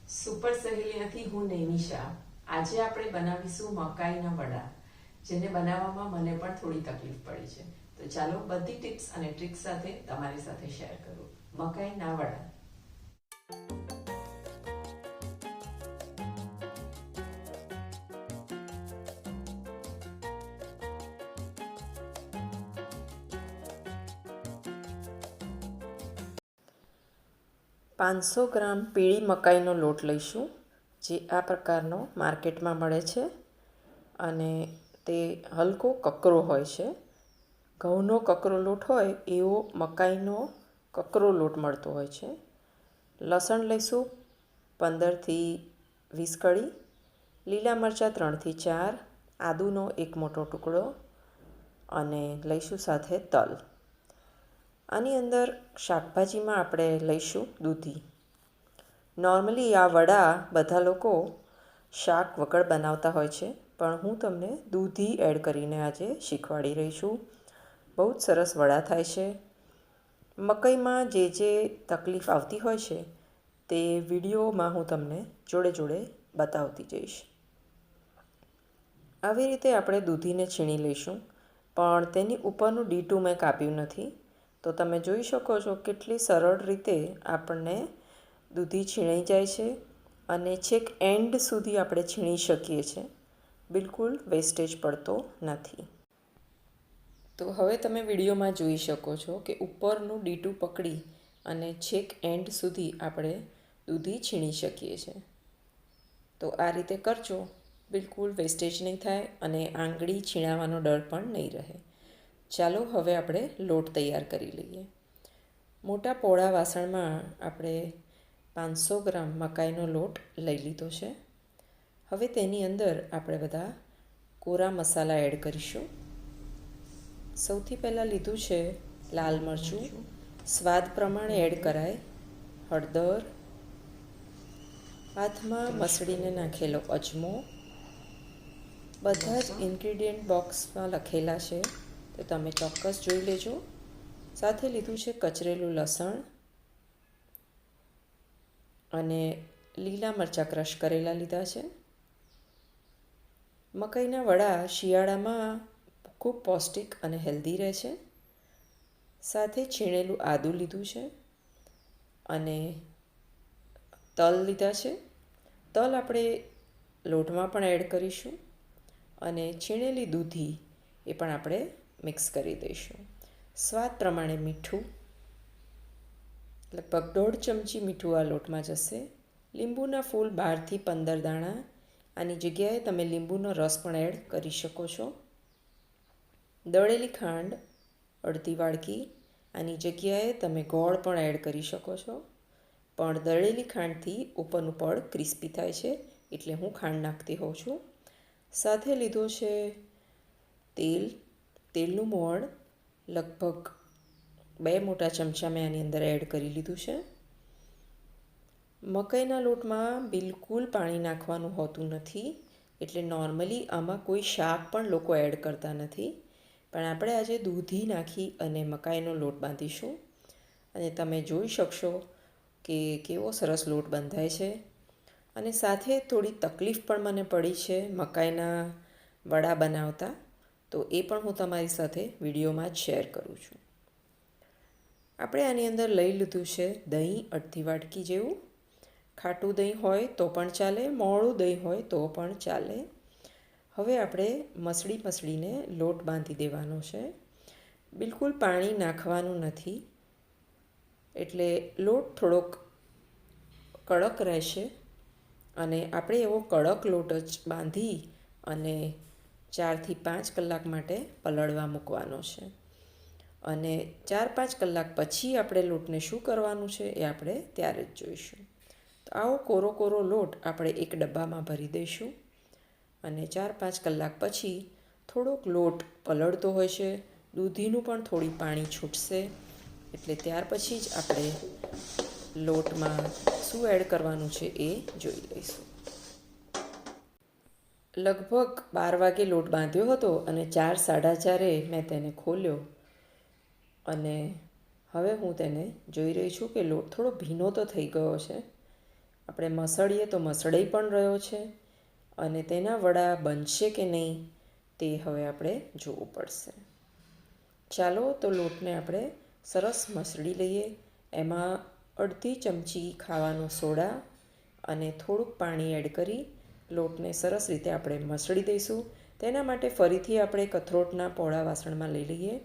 Super સહેલીયાથી હું નૈમિષા. આજે આપણે બનાવીશું મકાઈના વડા, જેને બનાવવામાં મને પણ થોડી તકલીફ પડી છે. તો ચાલો બધી ટિપ્સ અને ટ્રિક્સ સાથે તમારી સાથે શેર કરું. મકાઈના વડા. 500 ગ્રામ પીળી મકાઈનો લોટ લઈશું, જે આ પ્રકારનો માર્કેટમાં મળે છે અને તે હલકો કકરો હોય છે. ઘઉંનો કકરો લોટ હોય એવો મકાઈનો કકરો લોટ મળતો હોય છે. લસણ લઈશું 15થી 20 કળી, લીલા મરચાં 3થી 4, આદુનો એક મોટો ટુકડો અને લઈશું સાથે તલ. આની અંદર શાકભાજીમાં આપણે લઈશું દૂધી. નોર્મલી આ વડા બધા લોકો શાક વગર બનાવતા હોય છે, પણ હું તમને દૂધી એડ કરીને આજે શીખવાડી રહી છું. બહુ જ સરસ વડા થાય છે. મકાઈમાં જે જે તકલીફ આવતી હોય છે તે વિડીયોમાં હું તમને જોડે જોડે બતાવતી જઈશ. આવી રીતે આપણે દૂધીને છીણી લઈશું, પણ તેની ઉપરનું ડીટું મેં કાપ્યું નથી. તો તમે જોઈ શકો છો કેટલી સરળ રીતે આપણને દૂધી છીણાઈ જાય છે અને છેક એન્ડ સુધી આપણે છીણી શકીએ છીએ. બિલકુલ વેસ્ટેજ પડતો નથી. તો હવે તમે વિડીયોમાં જોઈ શકો છો કે ઉપરનું ડીટું પકડી અને છેક એન્ડ સુધી આપણે દૂધી છીણી શકીએ છીએ. તો આ રીતે કરજો, બિલકુલ વેસ્ટેજ નહીં થાય અને આંગળી છીણાવાનો ડર પણ નહીં રહે. ચાલો હવે આપણે લોટ તૈયાર કરી લઈએ. મોટા પોળા વાસણમાં આપણે 500 ગ્રામ મકાઈનો લોટ લઈ લીધો છે. હવે તેની અંદર આપણે બધા કોરા મસાલા એડ કરીશું. સૌથી પહેલાં લીધું છે લાલ મરચું, સ્વાદ પ્રમાણે એડ કરાય. હળદર, હાથમાં મસળીને નાખેલો અજમો. બધા જ ઇન્ગ્રીડિયન્ટ બોક્સમાં લખેલા છે, તો તમે ચોક્કસ જોઈ લેજો. સાથે લીધું છે કચરેલું લસણ અને લીલા મરચાં ક્રશ કરેલા લીધા છે. મકાઈના વડા શિયાળામાં ખૂબ પૌષ્ટિક અને હેલ્ધી રહે છે. સાથે છીણેલું આદું લીધું છે અને તલ લીધા છે. તલ આપણે લોટમાં પણ એડ કરીશું અને છીણેલી દૂધી એ પણ આપણે મિક્સ કરી દઈશું. સ્વાદ પ્રમાણે મીઠું, લગભગ 1.5 ચમચી મીઠું આ લોટમાં જશે. લીંબુના ફૂલ 12થી 15 દાણા. આની જગ્યાએ તમે લીંબુનો રસ પણ એડ કરી શકો છો. દળેલી ખાંડ અડધી વાડકી. આની જગ્યાએ તમે ગોળ પણ એડ કરી શકો છો, પણ દળેલી ખાંડથી ઉપરનું પડ ક્રિસ્પી થાય છે, એટલે હું ખાંડ નાખતી હોઉં છું. સાથે લીધો છે તેલ. તેલનું મોણ લગભગ 2 મોટા ચમચા મેં આની અંદર એડ કરી લીધું છે. મકાઈના લોટમાં બિલકુલ પાણી નાખવાનું હોતું નથી, એટલે નોર્મલી આમાં કોઈ શાક પણ લોકો એડ કરતા નથી. પણ આપણે આજે દૂધી નાખી અને મકાઈનો લોટ બાંધીશું અને તમે જોઈ શકશો કે કેવો સરસ લોટ બંધાય છે. અને સાથે થોડી તકલીફ પણ મને પડી છે મકાઈના વડા બનાવતા, તો એ પણ હું તમારી સાથે વિડીયોમાં જ શેર કરું છું. આપણે આની અંદર લઈ લીધું છે દહીં અડધી વાટકી જેવું. ખાટું દહીં હોય તો પણ ચાલે, મોળું દહીં હોય તો પણ ચાલે. હવે આપણે મસળીને લોટ બાંધી દેવાનો છે. બિલકુલ પાણી નાખવાનું નથી, એટલે લોટ થોડોક કડક રહેશે અને આપણે એવો કડક લોટ જ બાંધી અને 4થી 5 કલાક માટે પલળવા મૂકવાનો છે. અને 4-5 કલાક પછી આપણે લોટને શું કરવાનું છે એ આપણે ત્યારે જ જોઈશું. તો આવો કોરો કોરો લોટ આપણે એક ડબ્બામાં ભરી દઈશું અને 4-5 કલાક પછી થોડોક લોટ પલળતો હોય છે, દૂધીનું પણ થોડી પાણી છૂટશે, એટલે ત્યાર પછી જ આપણે લોટમાં શું એડ કરવાનું છે એ જોઈ લઈશું. લગભગ 12 વાગે લોટ બાંધ્યો હતો અને 4-4:30 મેં તેને ખોલ્યો અને હવે હું તેને જોઈ રહી છું કે લોટ થોડો ભીનો તો થઈ ગયો છે, આપણે મસળીએ તો મસળાઈ પણ રહ્યો છે અને તેના વડા બનશે કે નહીં તે હવે આપણે જોવું પડશે. ચાલો તો લોટને આપણે સરસ મસળી લઈએ. એમાં અડધી ચમચી ખાવાનો સોડા અને થોડુંક પાણી એડ કરી લોટને સરસ રીતે આપણે મસળી દઈશું. તેના માટે ફરીથી આપણે કથરોટના પહોળા વાસણમાં લઈ લઈએ.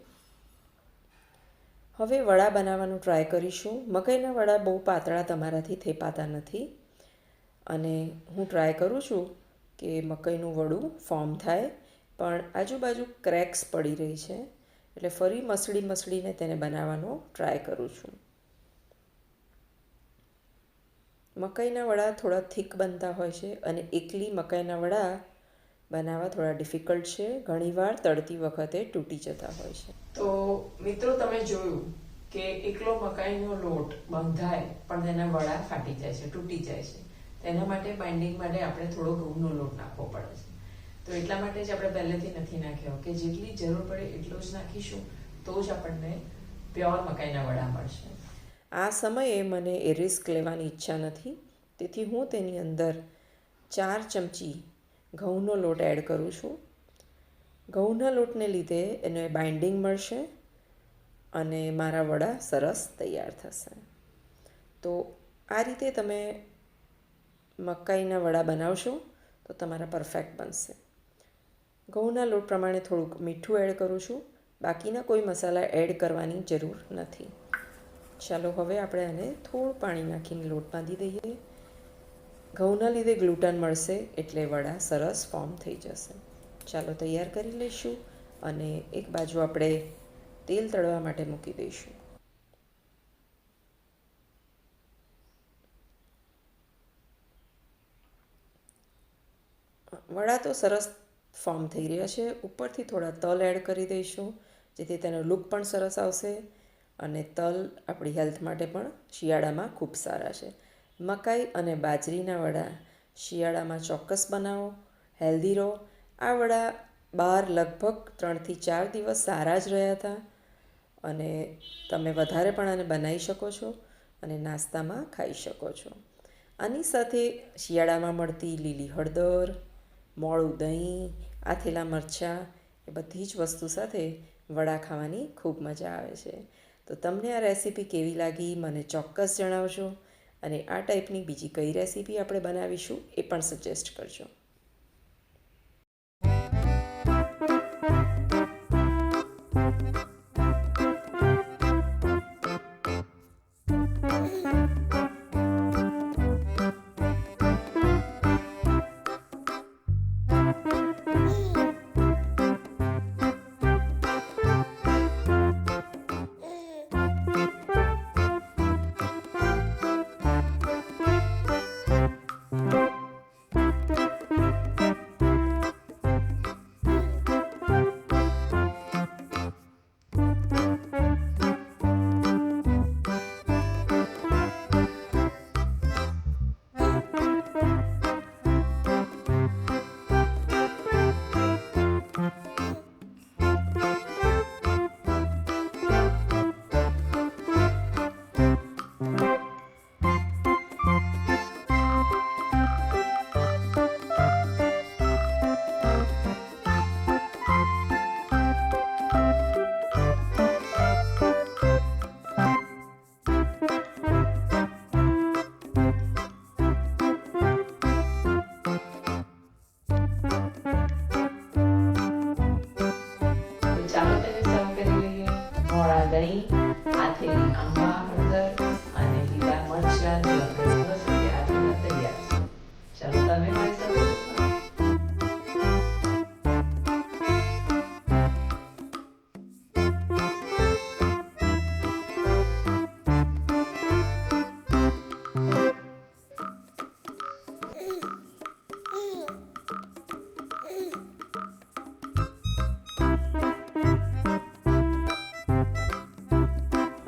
હવે વડા બનાવવાનું ટ્રાય કરીશું. મકાઈના વડા બહુ પાતળા તમારાથી થેપાતા નથી અને હું ટ્રાય કરું છું કે મકાઈનું વડું ફોર્મ થાય, પણ આજુબાજુ ક્રેક્સ પડી રહી છે એટલે ફરી મસળીને તેને બનાવવાનો ટ્રાય કરું છું. મકાઈના વડા થોડા થીક બનતા હોય છે અને એકલી મકાઈના વડા બનાવવા થોડા ડિફિકલ્ટ છે. ઘણીવાર તળતી વખતે તૂટી જતા હોય છે. તો મિત્રો, તમે જોયું કે એકલો મકાઈનો લોટ બંધાય પણ તેના વડા ફાટી જાય છે, તૂટી જાય છે. તેના માટે બાઇન્ડિંગ માટે આપણે થોડો ઘઉંનો લોટ નાખવો પડે છે. તો એટલા માટે જ આપણે પહેલેથી નથી નાખ્યો કે જેટલી જરૂર પડે એટલો જ નાખીશું તો જ આપણને પ્યોર મકાઈના વડા મળશે. આ સમયે મને એ રિસ્ક લેવાની ઈચ્છા નથી, તેથી હું તેની અંદર 4 ચમચી ઘઉંનો લોટ એડ કરું છું. ઘઉંના લોટને લીધે એને બાઇન્ડિંગ મળશે અને મારા વડા સરસ તૈયાર થશે. તો આ રીતે તમે મકાઈના વડા બનાવશો તો તમારા પરફેક્ટ બનશે. ઘઉંના લોટ પ્રમાણે થોડુંક મીઠું એડ કરું છું. બાકીના કોઈ મસાલા એડ કરવાની જરૂર નથી. ચાલો હવે આપણે આને થોડું પાણી નાખીને લોટ બાંધી દઈએ. ઘઉંના લીધે ગ્લુટન મળશે એટલે વડા સરસ ફોર્મ થઈ જશે. ચાલો તૈયાર કરી લઈશું અને એક બાજુ આપણે તેલ તળવા માટે મૂકી દઈશું. વડા તો સરસ ફોર્મ થઈ રહ્યા છે. ઉપરથી થોડા તલ એડ કરી દઈશું જેથી તેનો લુક પણ સરસ આવશે અને તલ આપણી હેલ્થ માટે પણ શિયાળામાં ખૂબ સારા છે. મકાઈ અને બાજરીના વડા શિયાળામાં ચોક્કસ બનાવો, હેલ્ધી રહો. આ વડા બહાર લગભગ 3 થી 4 દિવસ સારા જ રહ્યા હતા અને તમે વધારે પણ આને બનાવી શકો છો અને નાસ્તામાં ખાઈ શકો છો. આની સાથે શિયાળામાં મળતી લીલી હળદર, મોળું દહીં, આથેલા મરચાં એ બધી જ વસ્તુ સાથે વડા ખાવાની ખૂબ મજા આવે છે. તો તમને આ રેસીપી કેવી લાગી મને ચોક્કસ જણાવજો અને આ ટાઈપની બીજી કઈ રેસીપી આપણે બનાવીશું એ પણ સજેસ્ટ કરજો. દહીં, આથેલી આંબા હળદર અને લીલા મરચાં સરસ રીતે આથેલા તૈયાર છે. ચાલો તમે મારી સાથે